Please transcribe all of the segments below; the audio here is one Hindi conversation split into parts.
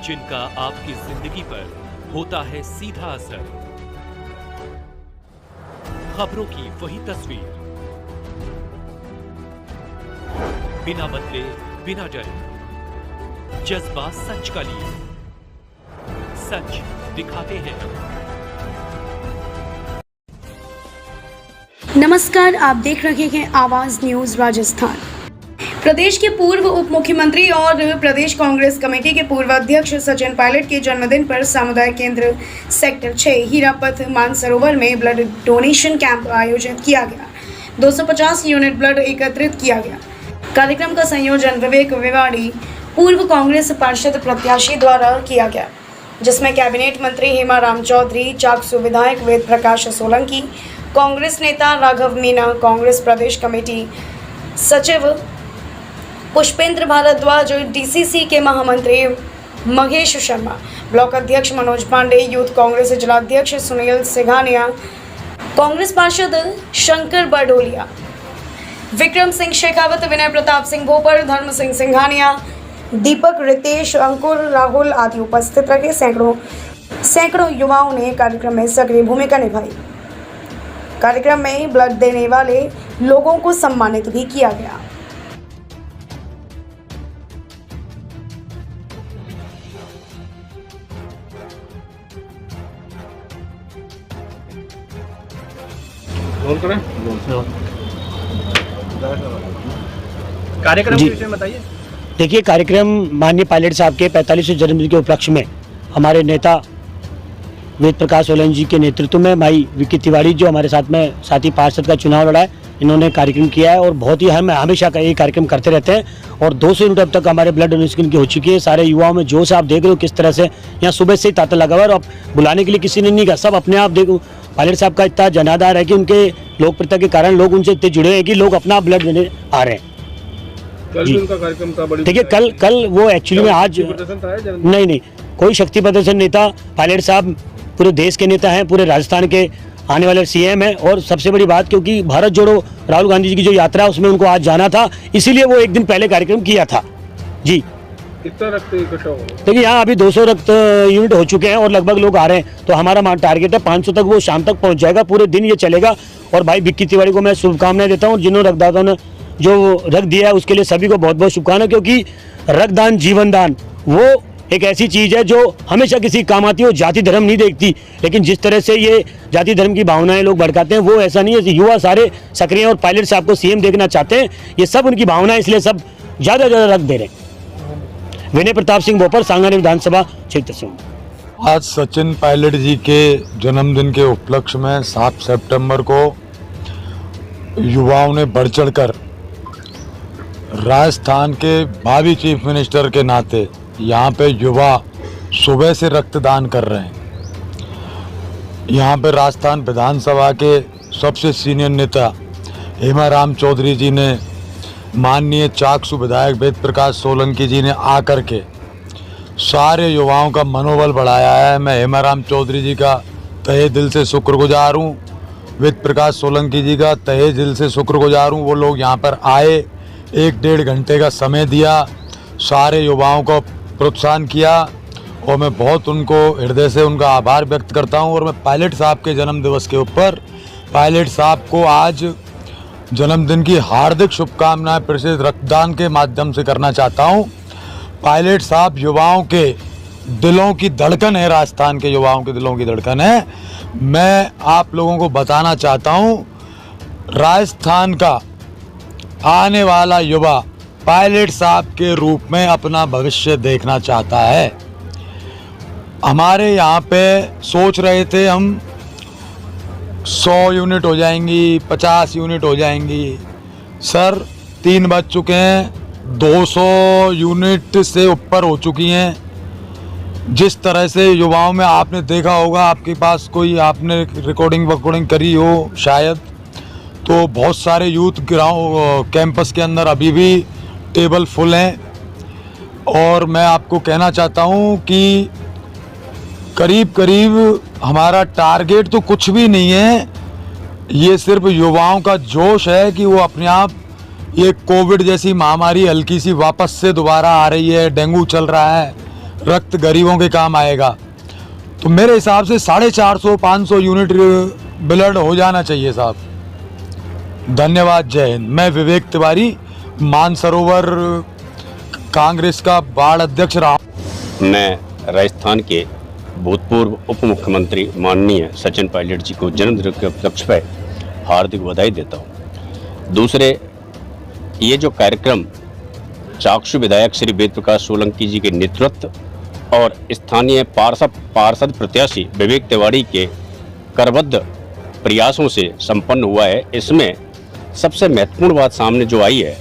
जिनका आपकी जिंदगी पर होता है सीधा असर। खबरों की वही तस्वीर, बिना बदले बिना डरे, जज्बा सच का लिए, सच दिखाते हैं। नमस्कार, आप देख रहे हैं आवाज न्यूज राजस्थान। प्रदेश के पूर्व उप मुख्यमंत्री और प्रदेश कांग्रेस कमेटी के पूर्व अध्यक्ष सचिन पायलट के जन्मदिन पर सामुदायिक केंद्र सेक्टर 6 हीरापथ मानसरोवर में ब्लड डोनेशन कैंप आयोजित किया गया। 250 यूनिट ब्लड एकत्रित किया गया। कार्यक्रम का संयोजन विवेक विवाड़ी पूर्व कांग्रेस पार्षद प्रत्याशी द्वारा किया गया, जिसमें कैबिनेट मंत्री हेमाराम चौधरी, चाकसू विधायक वेद प्रकाश सोलंकी, कांग्रेस नेता राघव मीना, कांग्रेस प्रदेश कमेटी सचिव पुष्पेंद्र भारद्वाज, डीसीसी के महामंत्री महेश शर्मा, ब्लॉक अध्यक्ष मनोज पांडे, यूथ कांग्रेस जिलाध्यक्ष सुनील सिंघानिया, कांग्रेस पार्षद शंकर बरडोलिया, विक्रम सिंह शेखावत, विनय प्रताप सिंह भोपर, धर्म सिंह सिंघानिया, दीपक, रितेश, अंकुर, राहुल आदि उपस्थित रहे। सैकड़ों युवाओं ने कार्यक्रम में सक्रिय भूमिका निभाई। कार्यक्रम में ब्लड देने वाले लोगों को सम्मानित भी किया गया। कार्यक्रम के विषय में बताइए। देखिए, कार्यक्रम माननीय पायलट साहब के 45वें जन्मदिन के उपलक्ष्य में हमारे नेता वेद प्रकाश सोलंकी जी के नेतृत्व में भाई विकी तिवारी जो हमारे साथ में साथी पार्षद का चुनाव लड़ा है, इन्होंने कार्यक्रम किया है और बहुत ही हम हमेशा का ये कार्यक्रम करते रहते हैं। और 200 यूनिट अब तक हमारे ब्लड डोनेशन की हो चुकी है। सारे युवाओं में जोश आप देख रहे हो किस तरह से, यहाँ सुबह से ही तांता लगा हुआ है और अब बुलाने के लिए किसी ने नहीं कहा, सब अपने आप देखो। पायलट साहब का इतना जनाधार है कि उनके लोकप्रियता के कारण लोग उनसे इतने जुड़े हैं कि लोग अपना ब्लड देने आ रहे हैं। कल भी उनका कार्यक्रम था। बड़ी देखिए, कल वो एक्चुअली में आज नहीं कोई शक्ति प्रदर्शन नहीं था। पायलट साहब पूरे देश के नेता हैं, पूरे राजस्थान के आने वाले सीएम हैं। और सबसे बड़ी बात, क्योंकि भारत जोड़ो राहुल गांधी जी की जो यात्रा है उसमें उनको आज जाना था, इसीलिए वो एक दिन पहले कार्यक्रम किया था। जी, कितना रक्त इकट्ठा हुआ? देखिए, यहाँ अभी 200 रक्त यूनिट हो चुके हैं और लगभग लोग आ रहे हैं, तो हमारा टारगेट है 500 तक वो शाम तक पहुँच जाएगा। पूरे दिन ये चलेगा। और भाई विक्की तिवारी को मैं शुभकामनाएं देता हूँ। जिन्होंने रक्तदाताओं ने जो रक्त दिया है उसके लिए सभी को बहुत बहुत शुभकामनाएं, क्योंकि रक्तदान जीवन दान वो एक ऐसी चीज़ है जो हमेशा किसी काम आती है। वो जाति धर्म नहीं देखती, लेकिन जिस तरह से ये जाति धर्म की भावनाएं लोग भड़काते हैं वो ऐसा नहीं है। युवा सारे सक्रिय हैं और पायलट साहब को सीएम देखना चाहते हैं। ये सब उनकी भावना है, इसलिए सब ज़्यादा रक्त दे रहे हैं। विनय प्रताप सिंह भोपर, सांगानेर विधानसभा क्षेत्र से। आज सचिन पायलट जी के जन्मदिन के उपलक्ष्य में 7 सितंबर को युवाओं ने बढ़ चढ़कर राजस्थान के भावी चीफ मिनिस्टर के नाते यहाँ पे युवा सुबह से रक्तदान कर रहे हैं। यहाँ पे राजस्थान विधानसभा के सबसे सीनियर नेता हेमाराम चौधरी जी ने, माननीय चाकसू विधायक वेद प्रकाश सोलंकी जी ने आकर के सारे युवाओं का मनोबल बढ़ाया है। मैं हेमाराम चौधरी जी का तहे दिल से शुक्रगुजार हूँ, वेद प्रकाश सोलंकी जी का तहे दिल से शुक्रगुजार हूँ। वो लोग यहाँ पर आए, 1-1.5 घंटे का समय दिया, सारे युवाओं को प्रोत्साहन किया और मैं बहुत उनको हृदय से उनका आभार व्यक्त करता हूँ। और मैं पायलट साहब के जन्म दिवस के ऊपर पायलट साहब को आज जन्मदिन की हार्दिक शुभकामनाएं प्रसिद्ध रक्तदान के माध्यम से करना चाहता हूँ। पायलट साहब युवाओं के दिलों की धड़कन है, राजस्थान के युवाओं के दिलों की धड़कन है। मैं आप लोगों को बताना चाहता हूँ, राजस्थान का आने वाला युवा पायलट साहब के रूप में अपना भविष्य देखना चाहता है। हमारे यहाँ पे सोच रहे थे हम 100 यूनिट हो जाएंगी, 50 यूनिट हो जाएंगी। सर 3 बज चुके हैं, 200 यूनिट से ऊपर हो चुकी हैं। जिस तरह से युवाओं में आपने देखा होगा, आपके पास कोई आपने रिकॉर्डिंग करी हो शायद, तो बहुत सारे यूथ ग्राउंड कैंपस के अंदर अभी भी टेबल फुल हैं। और मैं आपको कहना चाहता हूं कि करीब हमारा टारगेट तो कुछ भी नहीं है, ये सिर्फ युवाओं का जोश है कि वो अपने आप, ये कोविड जैसी महामारी हल्की सी वापस से दोबारा आ रही है, डेंगू चल रहा है, रक्त गरीबों के काम आएगा। तो मेरे हिसाब से 450-500 यूनिट ब्लड हो जाना चाहिए साहब। धन्यवाद, जय हिंद। मैं विवेक तिवारी, मानसरोवर कांग्रेस का वार्ड अध्यक्ष रहा। मैं राजस्थान के भूतपूर्व उप मुख्यमंत्री माननीय सचिन पायलट जी को जन्मदिन के उपलक्ष्य पर हार्दिक बधाई देता हूँ। दूसरे, ये जो कार्यक्रम चाकसू विधायक श्री वेद प्रकाश सोलंकी जी के नेतृत्व और स्थानीय पार्षद प्रत्याशी विवेक तिवारी के करबद्ध प्रयासों से संपन्न हुआ है, इसमें सबसे महत्वपूर्ण बात सामने जो आई है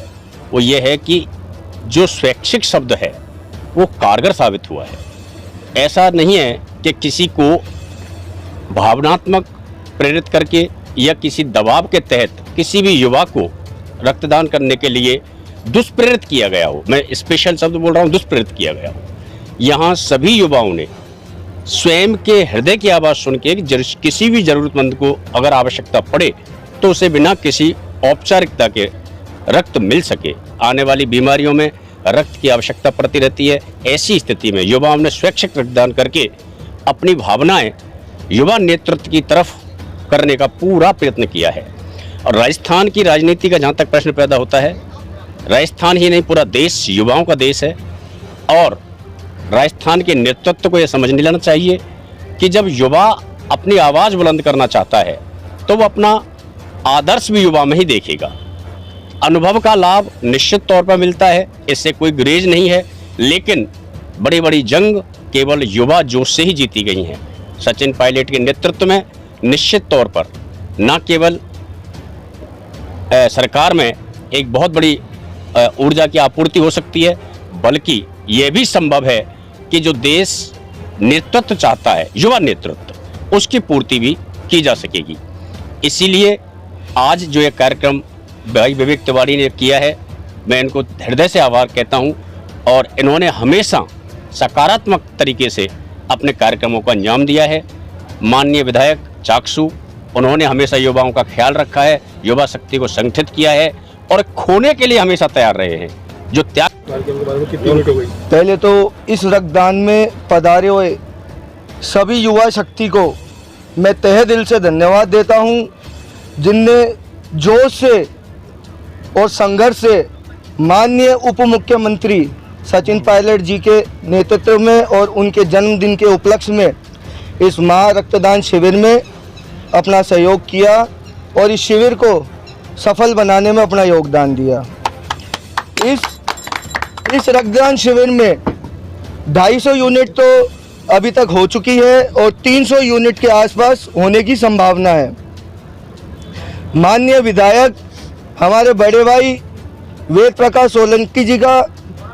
वो ये है कि जो स्वैच्छिक शब्द है वो कारगर साबित हुआ है। ऐसा नहीं है कि किसी को भावनात्मक प्रेरित करके या किसी दबाव के तहत किसी भी युवा को रक्तदान करने के लिए दुष्प्रेरित किया गया हो। मैं स्पेशल शब्द बोल रहा हूँ, दुष्प्रेरित किया गया हो। यहाँ सभी युवाओं ने स्वयं के हृदय की आवाज़ सुन के किसी भी ज़रूरतमंद को अगर आवश्यकता पड़े तो उसे बिना किसी औपचारिकता के रक्त मिल सके। आने वाली बीमारियों में रक्त की आवश्यकता पड़ती रहती है। ऐसी स्थिति में युवाओं ने स्वैच्छिक रक्तदान करके अपनी भावनाएं युवा नेतृत्व की तरफ करने का पूरा प्रयत्न किया है। और राजस्थान की राजनीति का जहाँ तक प्रश्न पैदा होता है, राजस्थान ही नहीं पूरा देश युवाओं का देश है। और राजस्थान के नेतृत्व को यह समझ लेना चाहिए कि जब युवा अपनी आवाज़ बुलंद करना चाहता है तो वो अपना आदर्श भी युवा में ही देखेगा। अनुभव का लाभ निश्चित तौर पर मिलता है, इससे कोई गुरेज नहीं है, लेकिन बड़ी बड़ी जंग केवल युवा जोश से ही जीती गई हैं। सचिन पायलट के नेतृत्व में निश्चित तौर पर न केवल सरकार में एक बहुत बड़ी ऊर्जा की आपूर्ति हो सकती है, बल्कि ये भी संभव है कि जो देश नेतृत्व चाहता है, युवा नेतृत्व, उसकी पूर्ति भी की जा सकेगी। इसीलिए आज जो ये कार्यक्रम भाई विवेक तिवारी ने किया है, मैं इनको हृदय से आभार कहता हूँ। और इन्होंने हमेशा सकारात्मक तरीके से अपने कार्यक्रमों को अंजाम दिया है। माननीय विधायक चाकसू, उन्होंने हमेशा युवाओं का ख्याल रखा है, युवा शक्ति को संगठित किया है और खोने के लिए हमेशा तैयार रहे हैं। जो त्याग कार्यक्रम के बारे में कितनी यूनिट हो गई? पहले तो इस रक्तदान में पधारे हुए सभी युवा शक्ति को मैं तहे दिल से धन्यवाद देता हूं, जिनने जोश से और संघर्ष से माननीय उप मुख्यमंत्री सचिन पायलट जी के नेतृत्व में और उनके जन्मदिन के उपलक्ष्य में इस महा रक्तदान शिविर में अपना सहयोग किया और इस शिविर को सफल बनाने में अपना योगदान दिया। इस रक्तदान शिविर में 250 यूनिट तो अभी तक हो चुकी है और 300 यूनिट के आसपास होने की संभावना है। माननीय विधायक हमारे बड़े भाई वेद प्रकाश सोलंकी जी का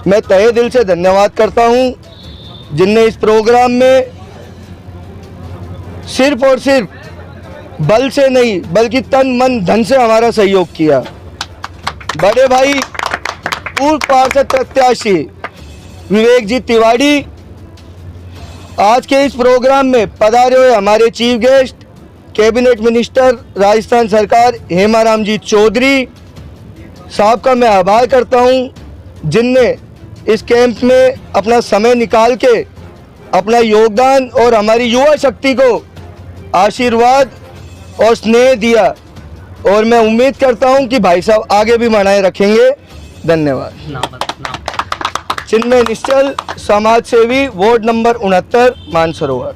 मैं तहे दिल से धन्यवाद करता हूं, जिनने इस प्रोग्राम में सिर्फ और सिर्फ बल से नहीं बल्कि तन मन धन से हमारा सहयोग किया। बड़े भाई पूर्व पार्षद प्रत्याशी विवेक जी तिवारी आज के इस प्रोग्राम में पधारे हुए हमारे chief guest cabinet minister Rajasthan सरकार हेमाराम जी चौधरी साहब का मैं आभार करता हूं, जिनने इस कैंप में अपना समय निकाल के अपना योगदान और हमारी युवा शक्ति को आशीर्वाद और स्नेह दिया। और मैं उम्मीद करता हूं कि भाई साहब आगे भी बनाए रखेंगे। धन्यवाद। चिन्मय निश्चल, समाज सेवी, वार्ड नंबर 69, मानसरोवर।